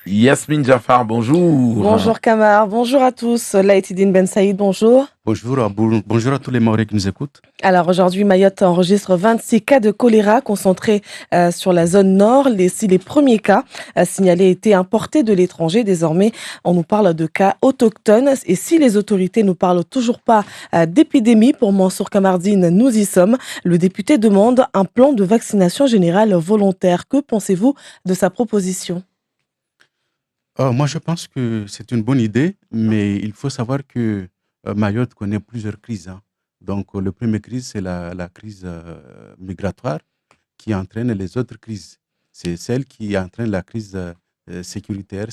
Yasmine Jaffar, bonjour. Bonjour Kamar, bonjour à tous. Laïtidine Ben Saïd, bonjour. Bonjour à tous les Maoris qui nous écoutent. Alors aujourd'hui, Mayotte enregistre 26 cas de choléra concentrés sur la zone nord. Si les premiers cas signalés étaient importés de l'étranger, désormais on nous parle de cas autochtones. Et si les autorités nous parlent toujours pas d'épidémie, pour Mansour Kamardine, nous y sommes. Le député demande un plan de vaccination générale volontaire. Que pensez-vous de sa proposition ? Moi, je pense que c'est une bonne idée, mais il faut savoir que Mayotte connaît plusieurs crises, hein. Donc, le premier crise, c'est la crise migratoire qui entraîne les autres crises. C'est celle qui entraîne la crise sécuritaire,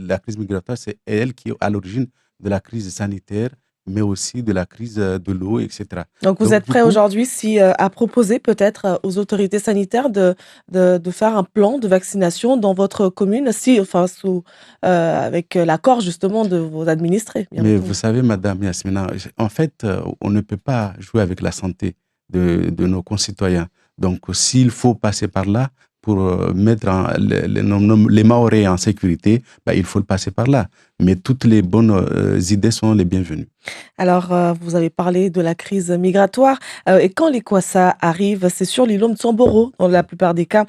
la crise migratoire, c'est elle qui est à l'origine de la crise sanitaire, mais aussi de la crise de l'eau, etc. Donc vous Donc, êtes du prêt coup, aujourd'hui à proposer peut-être aux autorités sanitaires de faire un plan de vaccination dans votre commune, avec l'accord justement de vos administrés, bien mais vous entendu. savez, Madame Yasmina, en fait, on ne peut pas jouer avec la santé de nos concitoyens. Donc, s'il faut passer par là pour mettre les Mahorais en sécurité, bah, il faut le passer par là. Mais toutes les bonnes idées sont les bienvenues. Alors vous avez parlé de la crise migratoire et quand les Kwassa arrivent, c'est sur l'îlot Mtsamboro, dans la plupart des cas,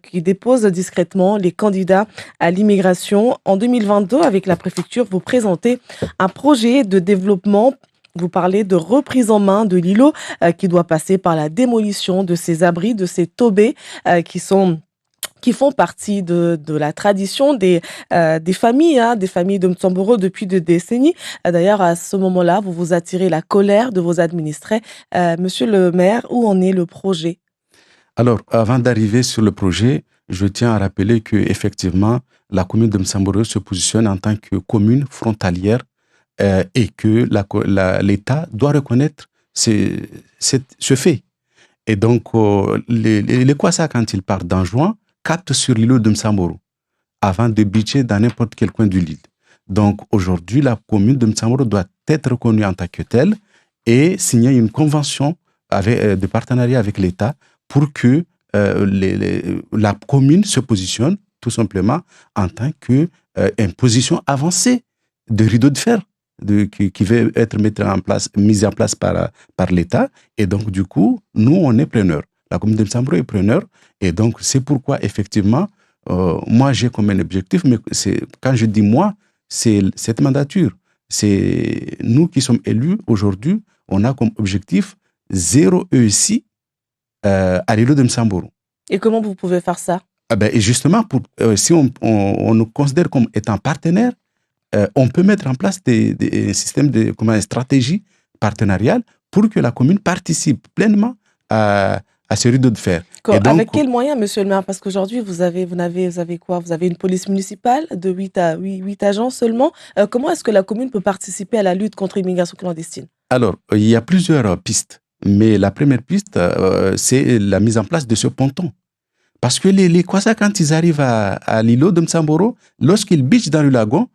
qui déposent discrètement les candidats à l'immigration. En 2022, avec la préfecture, vous présentez un projet de développement. Vous parlez de reprise en main de l'îlot qui doit passer par la démolition de ces abris, de ces tobés qui font partie de la tradition des familles de Mtsamboro depuis des décennies. D'ailleurs, à ce moment-là, vous attirez la colère de vos administrés. Monsieur le maire, où en est le projet ? Alors, avant d'arriver sur le projet, je tiens à rappeler que effectivement, la commune de Msamboro se positionne en tant que commune frontalière et que l'État doit reconnaître ce fait. Et donc, les Kwassa, quand ils partent d'Anjouan, captent sur l'îlot de Msamboro avant de bitcher dans n'importe quel coin de l'île. Donc, aujourd'hui, la commune de Msamboro doit être reconnue en tant que telle et signer une convention de partenariat avec l'État pour que la commune se positionne tout simplement en tant qu'une position avancée de rideau de fer qui va être mise en place par l'État. Et donc, du coup, nous, on est preneurs. La commune de Msamboro est preneur. Et donc, c'est pourquoi, effectivement, moi, j'ai comme un objectif, mais quand je dis moi, c'est cette mandature. C'est nous qui sommes élus aujourd'hui, on a comme objectif zéro ESI à l'îlot de Msamboro. Et comment vous pouvez faire ça ? Et justement, si on nous considère comme étant partenaire, on peut mettre en place des systèmes une stratégie partenariale pour que la commune participe pleinement à ce rideau de fer. Et donc, avec quels moyens, monsieur le maire ? Parce qu'aujourd'hui, vous avez quoi ? Vous avez une police municipale de 8 agents seulement. Comment est-ce que la commune peut participer à la lutte contre l'immigration clandestine ? Alors, il y a plusieurs pistes. Mais la première piste, c'est la mise en place de ce ponton. Parce que les Kwassa, quand ils arrivent à l'îlot de Msamboro, lorsqu'ils bitchent dans le lagon,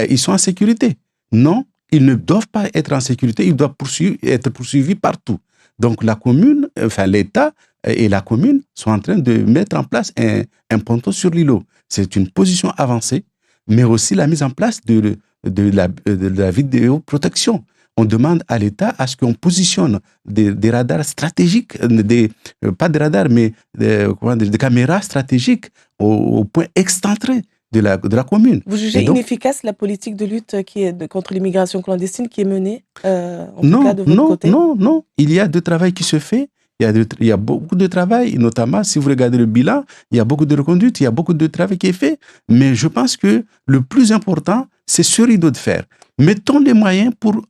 ils sont en sécurité. Non, ils ne doivent pas être en sécurité, ils doivent être poursuivis partout. Donc la commune, l'État et la commune sont en train de mettre en place un ponton sur l'îlot. C'est une position avancée, mais aussi la mise en place de la vidéoprotection. On demande à l'État à ce qu'on positionne des radars stratégiques, pas des radars, mais des caméras stratégiques au point excentré de la commune. Vous jugez inefficace la politique de lutte contre l'immigration clandestine qui est menée tout cas de votre côté ? Non. Il y a du travail qui se fait. Il y a beaucoup de travail, notamment si vous regardez le bilan, il y a beaucoup de reconduite, il y a beaucoup de travail qui est fait. Mais je pense que le plus important, c'est ce rideau de fer. Mettons les moyens pour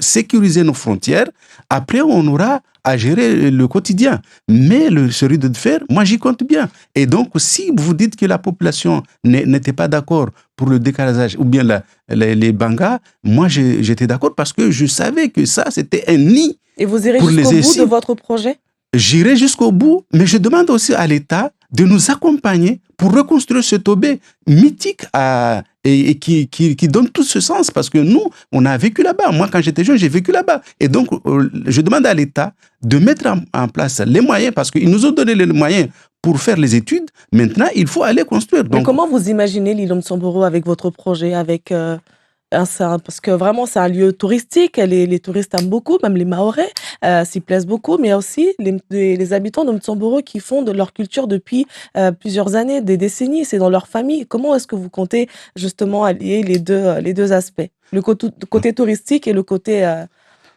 sécuriser nos frontières. Après, on aura à gérer le quotidien. Mais ce rideau de fer, moi, j'y compte bien. Et donc, si vous dites que la population n'était pas d'accord pour le décalage ou bien les bangas, moi, j'étais d'accord parce que je savais que ça, c'était un nid. Et vous irez jusqu'au bout de votre projet ? J'irai jusqu'au bout, mais je demande aussi à l'État de nous accompagner pour reconstruire ce Tobé mythique et qui donne tout ce sens. Parce que nous, on a vécu là-bas. Moi, quand j'étais jeune, j'ai vécu là-bas. Et donc, je demande à l'État de mettre en place les moyens, parce qu'ils nous ont donné les moyens pour faire les études. Maintenant, il faut aller construire. Donc, mais comment vous imaginez l'île Samboro avec votre projet, avec parce que vraiment, c'est un lieu touristique. Les touristes aiment beaucoup, même les Mahorais s'y plaisent beaucoup, mais il y a aussi les habitants de Mtsamboro qui font de leur culture depuis plusieurs années, des décennies. C'est dans leur famille. Comment est-ce que vous comptez justement allier les deux aspects, le côté touristique et le côté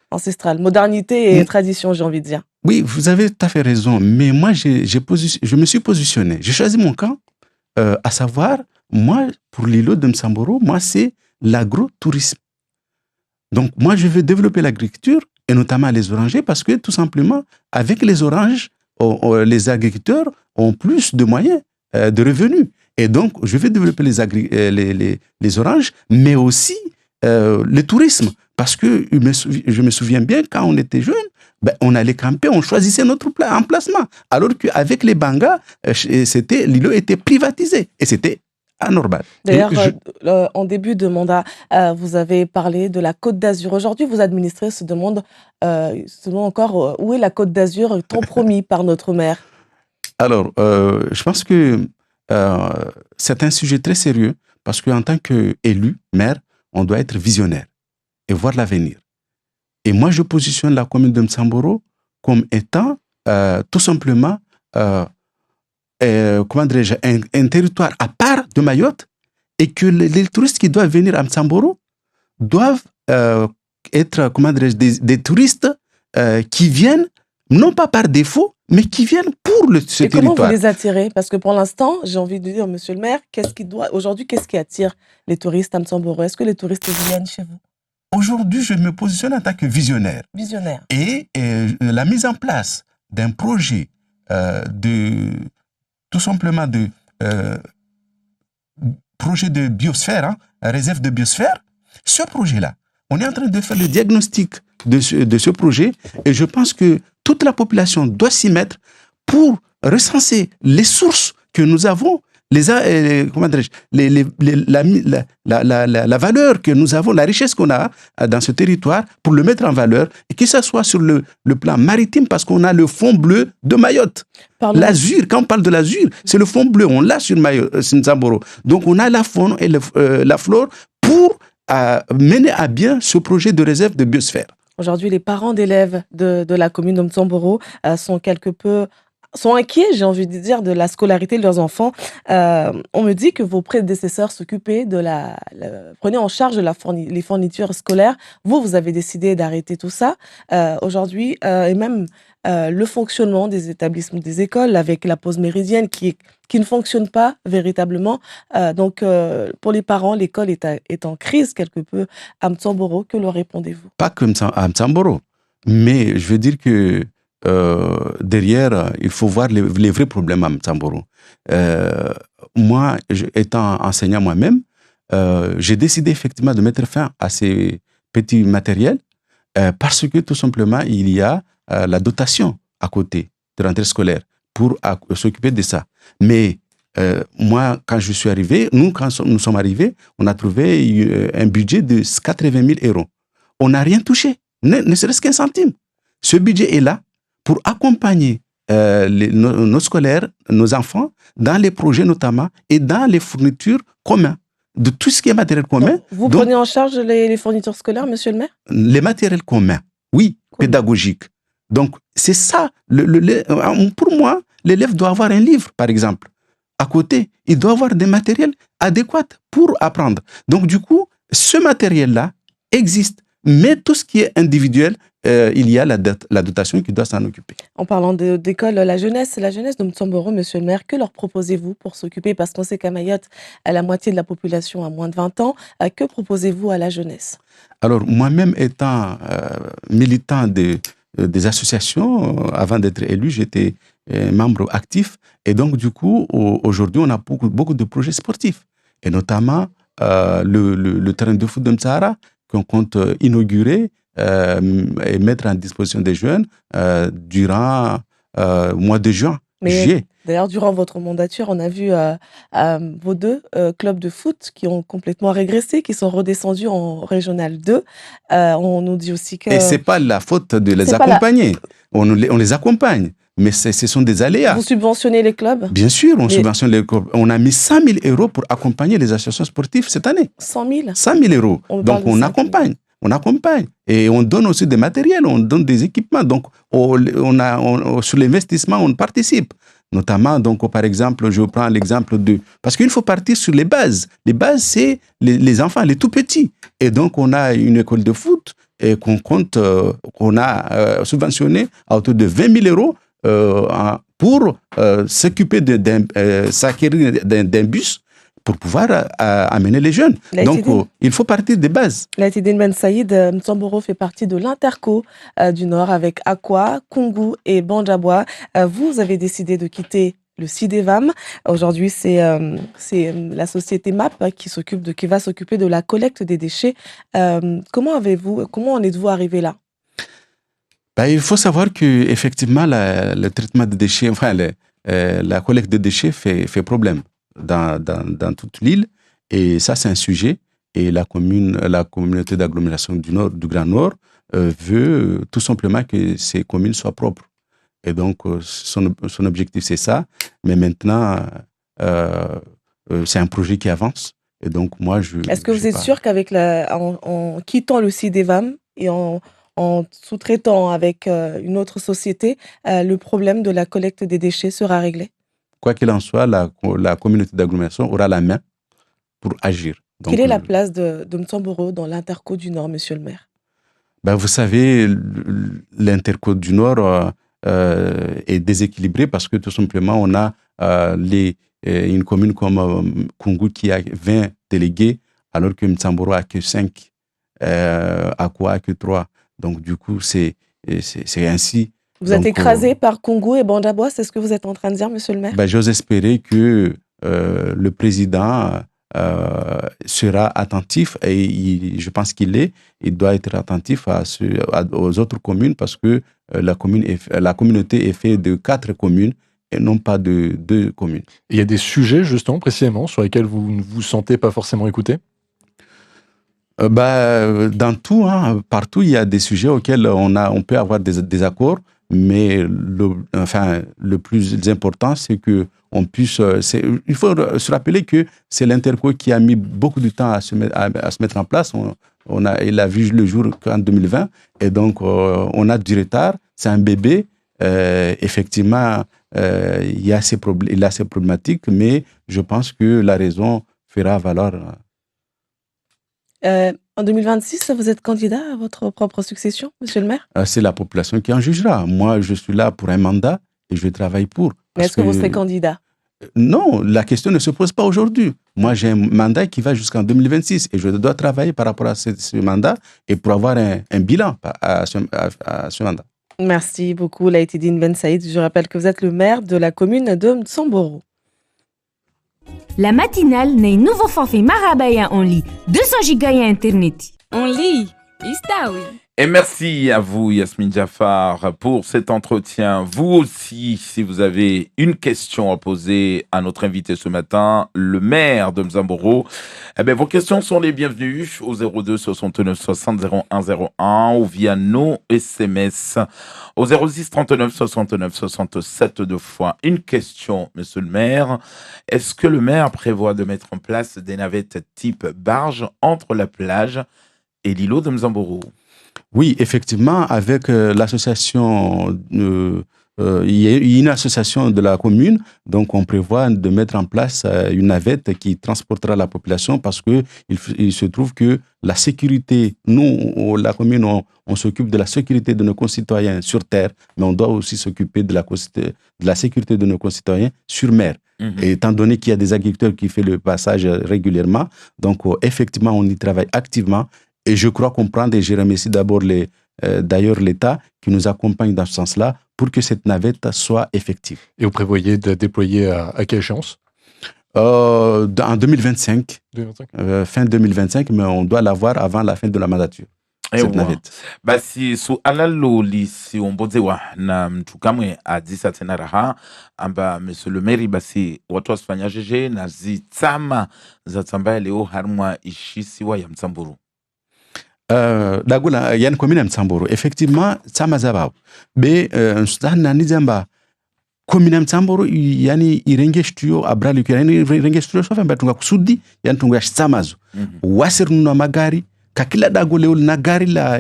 ancestral, modernité et tradition, j'ai envie de dire? Oui, vous avez tout à fait raison. Mais moi, je me suis positionné. J'ai choisi mon camp, à savoir, moi, pour l'îlot de Mtsamboro, moi, c'est l'agrotourisme. Donc, moi, je veux développer l'agriculture, et notamment les orangers, parce que, tout simplement, avec les oranges, les agriculteurs ont plus de moyens de revenus. Et donc, je vais développer les oranges, mais aussi le tourisme. Parce que je me souviens bien, quand on était jeune, on allait camper, on choisissait notre emplacement. Alors qu'avec les Bangas, l'îlot était privatisé. Et c'était anormal. D'ailleurs, en début de mandat, vous avez parlé de la Côte d'Azur. Aujourd'hui, vos administrés se demandent encore où est la Côte d'Azur tant promis par notre maire. Alors, je pense que c'est un sujet très sérieux parce qu'en tant qu'élu, maire, on doit être visionnaire et voir l'avenir. Et moi, je positionne la commune de Mtsamboro comme étant tout simplement un territoire à part de Mayotte, et que les touristes qui doivent venir à Mtsamboro doivent être des touristes qui viennent non pas par défaut, mais qui viennent pour ce territoire. Et comment vous les attirez? Parce que pour l'instant, j'ai envie de dire, monsieur le maire, aujourd'hui, qu'est-ce qui attire les touristes à Mtsamboro? Est-ce que les touristes viennent chez vous? Aujourd'hui, je me positionne en tant que visionnaire. Visionnaire. Et la mise en place d'un projet tout simplement projet de biosphère, réserve de biosphère, ce projet-là, on est en train de faire le diagnostic de ce projet, et je pense que toute la population doit s'y mettre pour recenser les sources que nous avons, la valeur que nous avons, la richesse qu'on a dans ce territoire, pour le mettre en valeur, et que ce soit sur le plan maritime, parce qu'on a le fond bleu de Mayotte. L'azur, quand on parle de l'azur, c'est le fond bleu, on l'a sur Mtsamboro. Donc on a la faune et la flore pour mener à bien ce projet de réserve de biosphère. Aujourd'hui, les parents d'élèves de la commune de Mtsamboro sont inquiets, j'ai envie de dire, de la scolarité de leurs enfants. On me dit que vos prédécesseurs s'occupaient prenaient en charge les fournitures scolaires. Vous avez décidé d'arrêter tout ça. Aujourd'hui, et même le fonctionnement des établissements, des écoles, avec la pause méridienne qui ne fonctionne pas véritablement. Donc, pour les parents, l'école est en crise quelque peu à Mtsamboro. Que leur répondez-vous? Pas que à Mtsamboro, mais je veux dire que derrière, il faut voir les vrais problèmes à Mtsamboro. Moi, étant enseignant moi-même, j'ai décidé effectivement de mettre fin à ces petits matériels parce que tout simplement, il y a la dotation à côté de rentrée scolaire pour s'occuper de ça. Mais moi, quand je suis arrivé, quand nous sommes arrivés, on a trouvé un budget de 80 000 euros. On n'a rien touché, ne serait-ce qu'un centime. Ce budget est là pour accompagner nos scolaires, nos enfants, dans les projets notamment, et dans les fournitures communes, de tout ce qui est matériel commun. Vous prenez en charge les fournitures scolaires, monsieur le maire? Les matériels communs, oui, pédagogiques. Donc, c'est ça. Pour moi, l'élève doit avoir un livre, par exemple. À côté, il doit avoir des matériels adéquats pour apprendre. Donc, du coup, ce matériel-là existe. Mais tout ce qui est individuel, il y a la dotation qui doit s'en occuper. En parlant d'école, la jeunesse de Mtsamboro, monsieur le maire, que leur proposez-vous pour s'occuper? Parce qu'on sait qu'à Mayotte, la moitié de la population a moins de 20 ans. Que proposez-vous à la jeunesse? Alors, moi-même étant militant des associations, avant d'être élu, j'étais membre actif. Et donc, du coup, aujourd'hui, on a beaucoup de projets sportifs. Et notamment, le terrain de foot de Mtsara, qu'on compte inaugurer et mettre en disposition des jeunes durant le mois de juillet. D'ailleurs, durant votre mandature, on a vu vos deux clubs de foot qui ont complètement régressé, qui sont redescendus en Régional 2. On nous dit aussi que... Et ce n'est pas la faute de les C'est pas la- accompagner. On les accompagne, mais ce sont des aléas. Vous subventionnez les clubs Bien sûr, on Mais- subventionne les clubs. On a mis 100 000 euros pour accompagner les associations sportives cette année. 100 000 100 000 euros. On Donc, parle de on 5 000. accompagne. On accompagne. Et on donne aussi des matériels, on donne des équipements. Donc, sur l'investissement, on participe. Notamment, donc, par exemple, je prends l'exemple de... Parce qu'il faut partir sur les bases. Les bases, c'est les enfants, les tout petits. Et donc, on a une école de foot et qu'on a subventionné à hauteur de 20 000 euros pour s'occuper s'acquérir d'un bus pour pouvoir amener les jeunes. Donc, il faut partir des bases. Laïtidine Ben Saïd, Mtsamboro fait partie de l'Interco du Nord avec Akwa, Kungu et Bandjabwa. Vous avez décidé de quitter le CIDEVAM. Aujourd'hui, c'est la société MAP qui va s'occuper de la collecte des déchets. Comment en êtes-vous arrivé là? Il faut savoir que effectivement le traitement des déchets, la collecte des déchets fait problème dans toute l'île, et ça c'est un sujet, et la communauté d'agglomération du Grand Nord veut tout simplement que ces communes soient propres, et donc son objectif c'est ça, mais maintenant c'est un projet qui avance, et donc moi Est-ce que vous êtes sûr qu'avec en quittant le CIDEVAM et en sous-traitant avec une autre société, le problème de la collecte des déchets sera réglé? Quoi qu'il en soit, la communauté d'agglomération aura la main pour agir. Donc, quelle est la place de Mtsamboro dans l'Interco du Nord, monsieur le maire? Vous savez, l'Interco du Nord est déséquilibré parce que tout simplement, on a une commune comme Kungu qui a 20 délégués, alors que Mtsamboro a que 5, Akwa a que 3. Donc, du coup, c'est ainsi. Vous êtes écrasé par Kungu et Bandjabwa, c'est ce que vous êtes en train de dire, monsieur le maire? J'ose espérer que le président sera attentif, et je pense il doit être attentif aux autres communes, parce que la communauté est faite de 4 communes et non pas de 2 communes. Il y a des sujets, justement, précisément, sur lesquels vous ne vous sentez pas forcément écouté? Dans tout, partout, il y a des sujets auxquels on peut avoir des accords, mais le plus important, c'est que il faut se rappeler que c'est l'Interco qui a mis beaucoup de temps à se mettre en place. Il a vu le jour qu'en 2020, et donc on a du retard. C'est un bébé. Effectivement, il a ses problématiques, mais je pense que la raison fera valoir. En 2026, vous êtes candidat à votre propre succession, monsieur le maire? C'est la population qui en jugera. Moi, je suis là pour un mandat et je travaille pour. Mais est-ce que vous serez candidat? Non, la question ne se pose pas aujourd'hui. Moi, j'ai un mandat qui va jusqu'en 2026 et je dois travailler par rapport à ce mandat et pour avoir un bilan à ce mandat. Merci beaucoup, Laïtidine Ben Saïd. Je rappelle que vous êtes le maire de la commune de Mtsamboro. La matinale n'est nouveau forfait Marabaya en lit. 200 gigas internet. En lit, Istaoui. Et merci à vous, Yasmine Jaffar, pour cet entretien. Vous aussi, si vous avez une question à poser à notre invité ce matin, le maire de Mtsamboro, vos questions sont les bienvenues au 02 69 60 01 01 ou via nos SMS au 06 39 69 67 2 fois. Une question, monsieur le maire. Est-ce que le maire prévoit de mettre en place des navettes type barge entre la plage et l'îlot de Mtsamboro? Oui, effectivement, avec l'association, il y a une association de la commune, donc on prévoit de mettre en place une navette qui transportera la population, parce que il se trouve que la sécurité, nous, la commune, on s'occupe de la sécurité de nos concitoyens sur terre, mais on doit aussi s'occuper de la sécurité de nos concitoyens sur mer. Et étant donné qu'il y a des agriculteurs qui font le passage régulièrement, donc effectivement, on y travaille activement. Et je crois comprendre, et je remercie d'abord d'ailleurs l'État qui nous accompagne dans ce sens-là pour que cette navette soit effective. Et vous prévoyez de déployer à quelle échéance? En 2025. 2025. Fin 2025, mais on doit l'avoir avant la fin de la mandature. cette navette. Basi suala loli siongozewa na mtu kamwe adisa tena raha amba Monsieur le Maire, basi watu wasifanya jeje na zitsama za tsambaya leo harmwa ishisiwa ya Mtsamburu. Dagula yani commune ya Mtsamburu effectivement tsama zabao be nsutana nizamba commune ya Mtsamburu yani irenge studio abrali yani irenge studio sofa mbatunga kusudi yani tunga shitsamazo wasirunwa magari kakila dago leo na gari la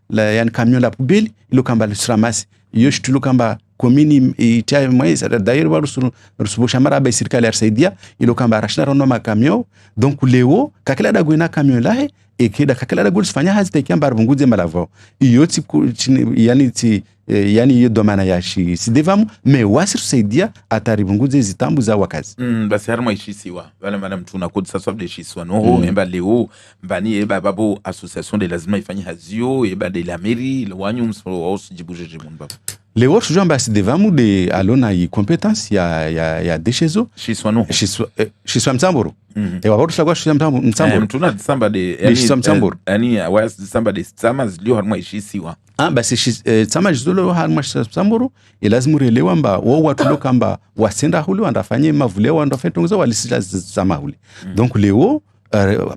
yani camion la poubelle ilo kamba lisramasi iyo studio kamba commune itia mais d'ailleurs ba rusubo shamara ba serikali arsaidia ilo kamba rashna rono ma camion donc leo kakila dago ina camion lahe ekeda kakila dago sifanya hazita kiamba rubunguze malavo iyo yani iyo domana ya shi sidevamu me wasir saidia ataribunguze zitambu za wakazi basi harma ishisiwa wala madam tuna kodi sasa de ishisiwa no emba leo mbani eba babo association de lazima ifanye hazio eba de la mairie le wanyu mso os jibujeje munba leo tujamba sidevamu de alona i competence ya deshezo shiswa no shiswa Mtsamburu watu sagwa shiswa Mtsamburu tuna disamba de shiswa Mtsamburu yani was disamba de tsama zilio harma ishisiwa basi tsama jizolo harma Mtsamburu ilazimu relewa mba wo watu lo kamba wasenda huli wandafanye mavule wandafetongoza walisija tsama huli donc leo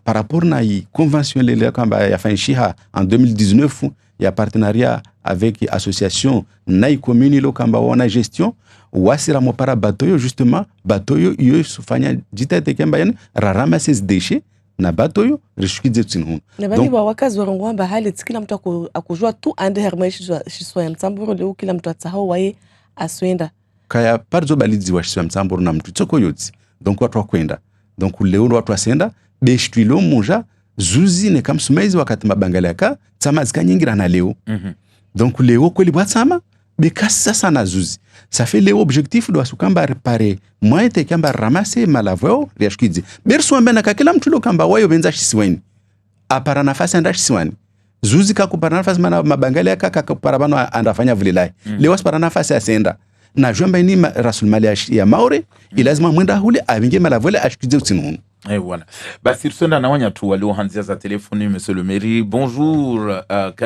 par rapport na i convention lele kamba yafanyisha en 2019 ya partenariat avec association na commune lo kamba wana gestion wasira mopara batoyo justement batoyo iyo sufanya jitete kamba yani rarama ses déchets na batoyo rishukize tsinhu donc wakazi warongwamba hali kila mtu akujua tu ande herma shiswa ya Mtsamburu leo kila mtu atsahau waye aswenda kaya parzo balidzi wa shiswa Mtsamburu na mtu tsoko yotsi donc watu wakwenda donc leo watu wasenda beshtwilo munja zuzi ne kamsumaizi wakati mabangala yaka tsama zikanyingira na leo donc leo kweli bwatsama bekasa sana zuzi ça fait les objectifs doit sukamba réparer moi te kamba ramasser malaveo riashkizi berso mbena kakila mtu lo kamba wayo benza shiswani apara nafasi anda shiswani zuzi kakupara nafasi mana mabangala yaka kakupara bano andafanya vile lai leo asipara nafasi asenda na jomba ni rasulmali ya maore ilazima mwenda hule avinge malavele ashkize utsinunu. Et voilà. Basi tusenda na wanya tu walio hanzia za telefoni Monsieur le Maire. Bonjour.